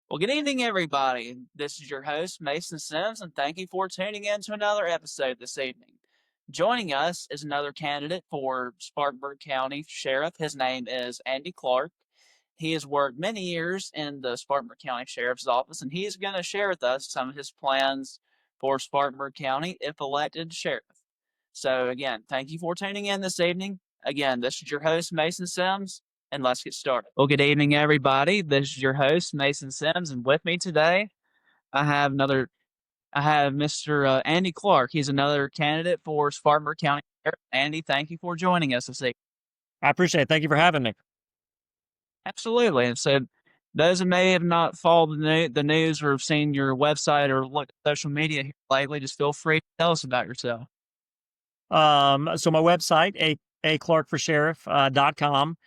Well, good evening, everybody. This is your host, Mason Sims, and thank you for tuning in to another episode this evening. Joining us is another candidate for Spartanburg County Sheriff. His name is Andy Clark. He has worked many years in the Spartanburg County Sheriff's Office, and he is going to share with us some of his plans for Spartanburg County if elected sheriff. So, again, thank you for tuning in this evening. Again, this is your host, Mason Sims, and let's get started. Well, good evening, everybody. This is your host, Mason Sims, and with me today, I have Mr. Andy Clark. He's another candidate for Spartanburg County Sheriff. Andy, thank you for joining us this evening. I appreciate it. Thank you for having me. Absolutely. And so, those who may have not followed the news or have seen your website or looked at social media here lately, just feel free to tell us about yourself. So my website, aclarkforsheriff.com.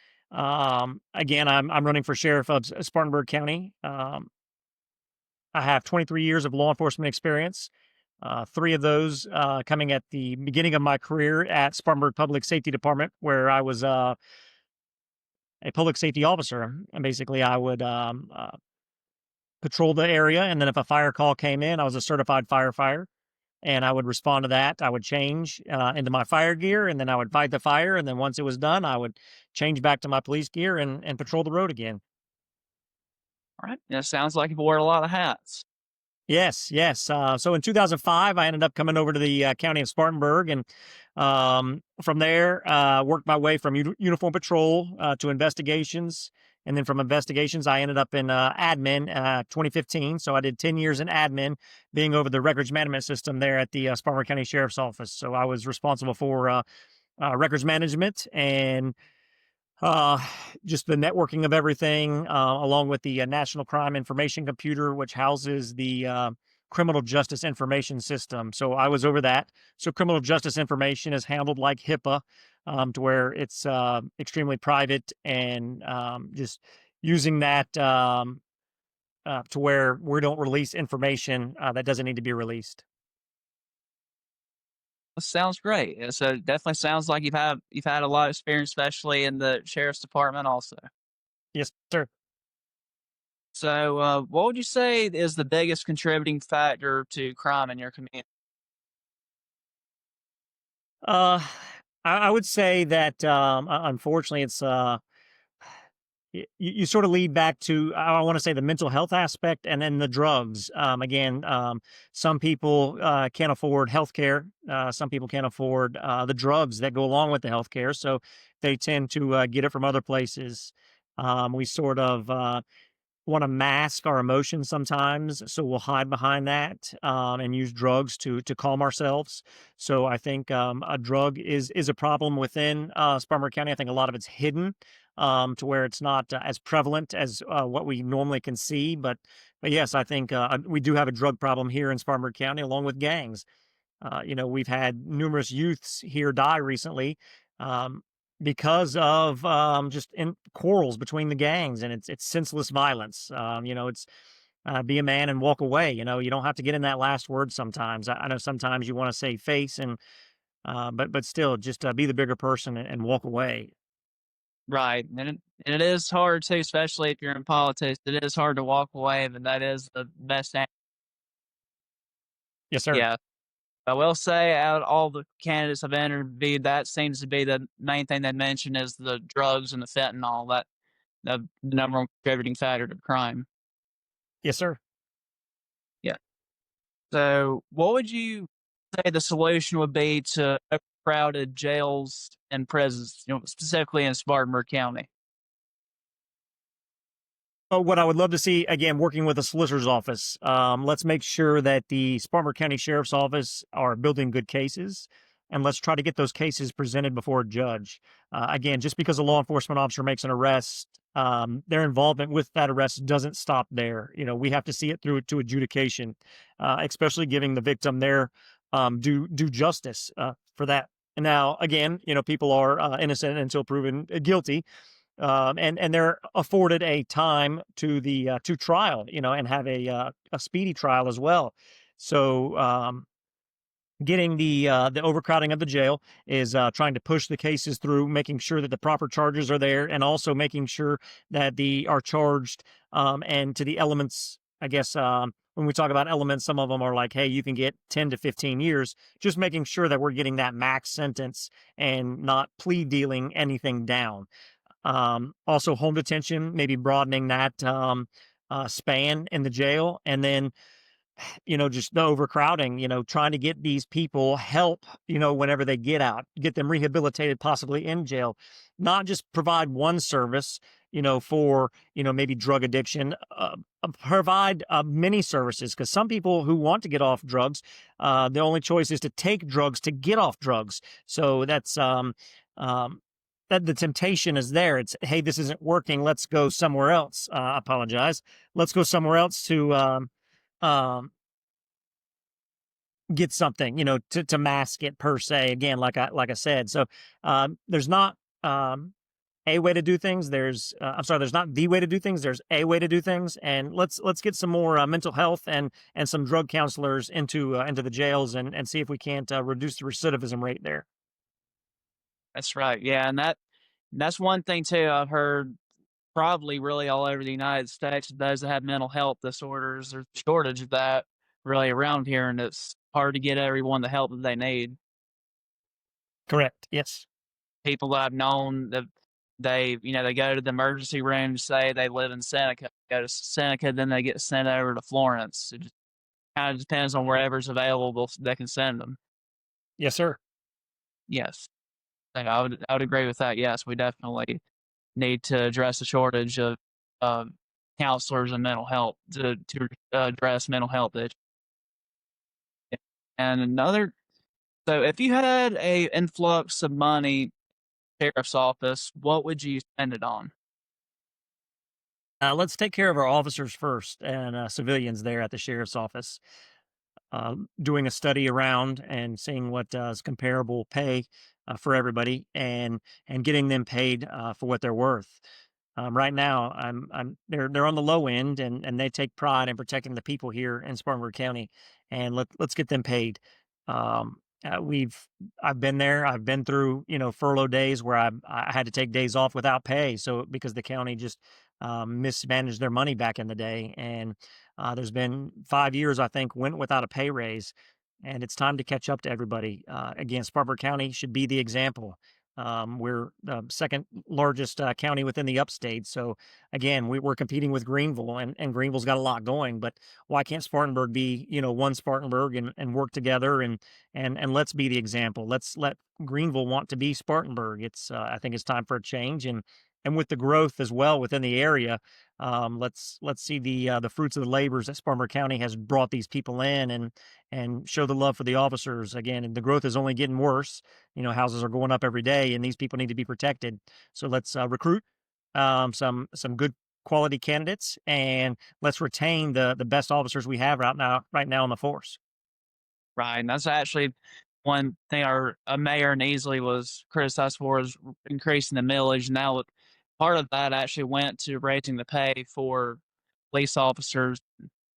Again, I'm running for sheriff of Spartanburg County. I have 23 years of law enforcement experience. 3 of those coming at the beginning of my career at Spartanburg Public Safety Department, where I was a public safety officer. And basically, I would patrol the area, and then if a fire call came in, I was a certified firefighter. And I would respond to that. I would change into my fire gear, and then I would fight the fire. And then once it was done, I would change back to my police gear and patrol the road again. All right. It sounds like you've worn a lot of hats. Yes, yes. So in 2005, I ended up coming over to the county of Spartanburg, and from there, worked my way from uniform patrol to investigations. And then from investigations, I ended up in admin 2015. So I did 10 years in admin, being over the records management system there at the Spartanburg County Sheriff's Office. So I was responsible for records management and uh, just the networking of everything, along with the National Crime Information Computer, which houses the criminal justice information system. So I was over that. So criminal justice information is handled like HIPAA, to where it's extremely private, and just using that to where we don't release information that doesn't need to be released. That sounds great. Yeah, so it definitely sounds like you've had a lot of experience, especially in the sheriff's department, also. Yes, sir. So, what would you say is the biggest contributing factor to crime in your community? Uh, I would say that unfortunately, it's you sort of lead back to, I want to say, the mental health aspect, and then the drugs. Again, some people can't afford health care. Some people can't afford the drugs that go along with the health care. So they tend to get it from other places. We sort of want to mask our emotions sometimes, so we'll hide behind that and use drugs to calm ourselves. So I think a drug is a problem within Spartanburg County. I think a lot of it's hidden, to where it's not as prevalent as what we normally can see. But yes, I think we do have a drug problem here in Spartanburg County, along with gangs. We've had numerous youths here die recently, um, because of just in quarrels between the gangs, and it's senseless violence. It's be a man and walk away. You don't have to get in that last word sometimes. I know sometimes you want to save face, and but still, just be the bigger person and walk away. Right, and it is hard too, especially if you're in politics. It is hard to walk away, but that is the best. Yes, sir. Yeah, I will say, out of all the candidates I've interviewed, that seems to be the main thing they mention is the drugs and the fentanyl. That the number one contributing factor to crime. Yes, sir. Yeah. So, what would you say the solution would be to overcrowded jails and prisons, specifically in Spartanburg County? But what I would love to see, again, working with the solicitor's office, let's make sure that the Spartanburg County Sheriff's Office are building good cases, and let's try to get those cases presented before a judge. Again, just because a law enforcement officer makes an arrest, their involvement with that arrest doesn't stop there. We have to see it through to adjudication, especially giving the victim their due justice for that. And now, again, people are innocent until proven guilty, and they're afforded a time to trial, and have a speedy trial as well. So getting the overcrowding of the jail is trying to push the cases through, making sure that the proper charges are there, and also making sure that the are charged and to the elements, I guess. When we talk about elements, some of them are like, hey, you can get 10 to 15 years, just making sure that we're getting that max sentence and not plea dealing anything down. Also, home detention, maybe broadening that span in the jail. And then, just the overcrowding, trying to get these people help, whenever they get out, get them rehabilitated, possibly in jail, not just provide one service, for, maybe drug addiction, provide many services. Because some people who want to get off drugs, the only choice is to take drugs to get off drugs. So that's, um, that the temptation is there. It's, hey, this isn't working. Let's go somewhere else. Apologize. Let's go somewhere else to, um, get something, to mask it per se. Again, like I said, so there's not a way to do things. I'm sorry, there's not the way to do things. There's a way to do things, and let's get some more mental health and some drug counselors into the jails and see if we can't reduce the recidivism rate there. That's right. Yeah, and that's one thing too I've heard probably really all over the United States, those that have mental health disorders. There's a shortage of that really around here, and it's hard to get everyone the help that they need. Correct. Yes. People that I've known that they go to the emergency room, say they live in Seneca, go to Seneca, then they get sent over to Florence. It just kind of depends on wherever's available, they can send them. Yes, sir. Yes, I would agree with that. Yes, we definitely need to address the shortage of uh, counselors and mental health to address mental health issues. And another, so if you had a influx of money, sheriff's office, what would you spend it on? Let's take care of our officers first and civilians there at the sheriff's office. Doing a study around and seeing what is comparable pay for everybody, and getting them paid for what they're worth. Right now, they're on the low end, and they take pride in protecting the people here in Spartanburg County, and let's get them paid. Um, I've been there. I've been through furlough days where I had to take days off without pay, so because the county just mismanaged their money back in the day, and there's been 5 years I think went without a pay raise, and it's time to catch up to everybody. Again, Spartanburg County should be the example. We're the second largest county within the upstate. So again, we're competing with Greenville, and Greenville's got a lot going, but why can't Spartanburg be, one Spartanburg, and work together, and let's be the example. Let's let Greenville want to be Spartanburg. I think it's time for a change, and with the growth as well within the area, let's see the fruits of the labors that Spartanburg County has brought these people in, and show the love for the officers again. And the growth is only getting worse. Houses are going up every day, and these people need to be protected. So let's recruit some good quality candidates, and let's retain the best officers we have right now in the force. Right, and that's actually one thing our mayor Neasley was criticized for is increasing the millage. Now, part of that actually went to raising the pay for police officers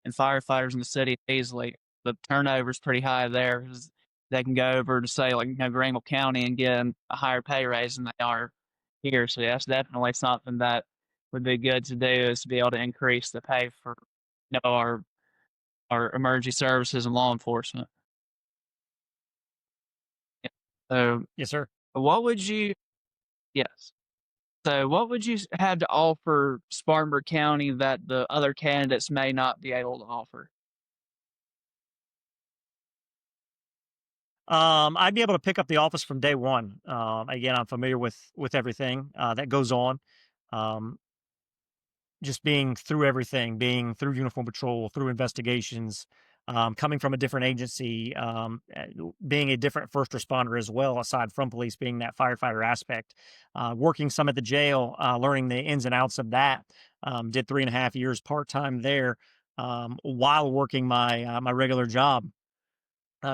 and firefighters in the city of Neasley. The turnover is pretty high there 'cause they can go over to say like Greenville County and get a higher pay raise than they are here. So yeah, that's definitely something that would be good to do is to be able to increase the pay for our emergency services and law enforcement. Yeah. So Yes, sir. what would you yes. So what would you have to offer Spartanburg County that the other candidates may not be able to offer? I'd be able to pick up the office from day one. Again, I'm familiar with everything that goes on. Um, just being through everything, being through uniform patrol, through investigations, coming from a different agency, being a different first responder as well, aside from police, being that firefighter aspect, working some at the jail, learning the ins and outs of that. Did 3.5 years part time there, while working my regular job,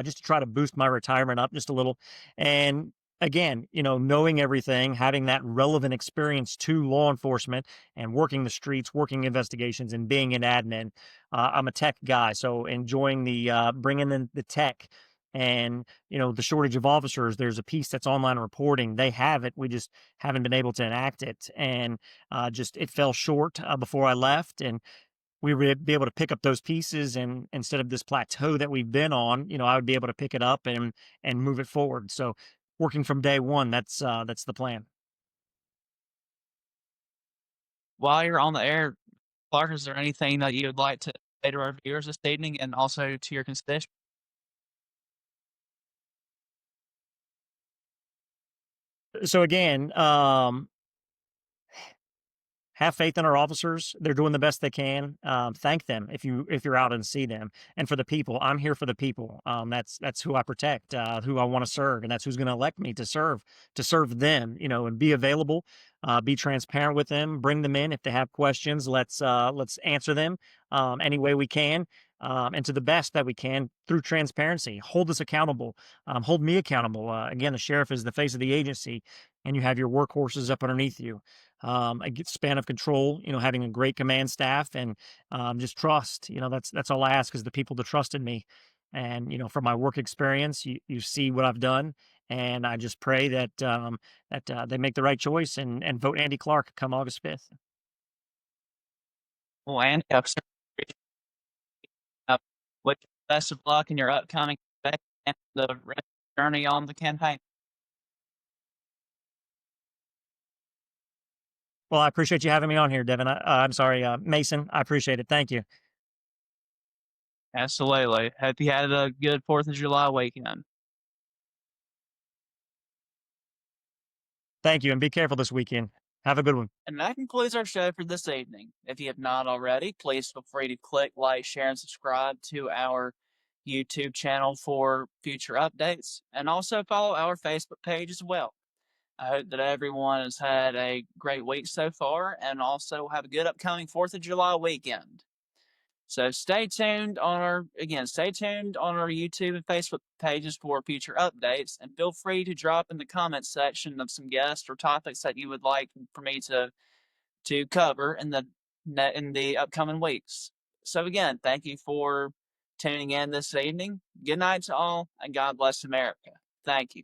just to try to boost my retirement up just a little. And again, knowing everything, having that relevant experience to law enforcement and working the streets, working investigations, and being an admin. I'm a tech guy, so enjoying the bringing in the tech. And the shortage of officers. There's a piece that's online reporting. They have it. We just haven't been able to enact it, and just it fell short before I left, and we would be able to pick up those pieces, and instead of this plateau that we've been on, I would be able to pick it up and move it forward. So working from day one, that's the plan. While you're on the air, Clark, is there anything that you would like to say to our viewers this evening and also to your constituents? So again, have faith in our officers. They're doing the best they can. Thank them if you're out and see them. And for the people, I'm here for the people. That's who I protect, who I want to serve, and that's who's going to elect me to serve them. And be available, be transparent with them, bring them in if they have questions. Let's answer them any way we can. And to the best that we can through transparency. Hold us accountable. Hold me accountable. Again, the sheriff is the face of the agency, and you have your workhorses up underneath you. A span of control, having a great command staff, and just trust. That's all I ask, is the people to trust in me. And from my work experience, you see what I've done, and I just pray that they make the right choice and vote Andy Clark come August 5th. Well, Andy, I've certainly appreciated wish you the best of luck in your upcoming campaign and the rest of the journey on the campaign. Well, I appreciate you having me on here, Devin. I'm sorry, Mason. I appreciate it. Thank you. Absolutely. Hope you had a good 4th of July weekend. Thank you, and be careful this weekend. Have a good one. And that concludes our show for this evening. If you have not already, please feel free to click like, share, and subscribe to our YouTube channel for future updates, and also follow our Facebook page as well. I hope that everyone has had a great week so far and also have a good upcoming 4th of July weekend. So stay tuned on our YouTube and Facebook pages for future updates, and feel free to drop in the comments section of some guests or topics that you would like for me to cover in the upcoming weeks. So again, thank you for tuning in this evening. Good night to all, and God bless America. Thank you.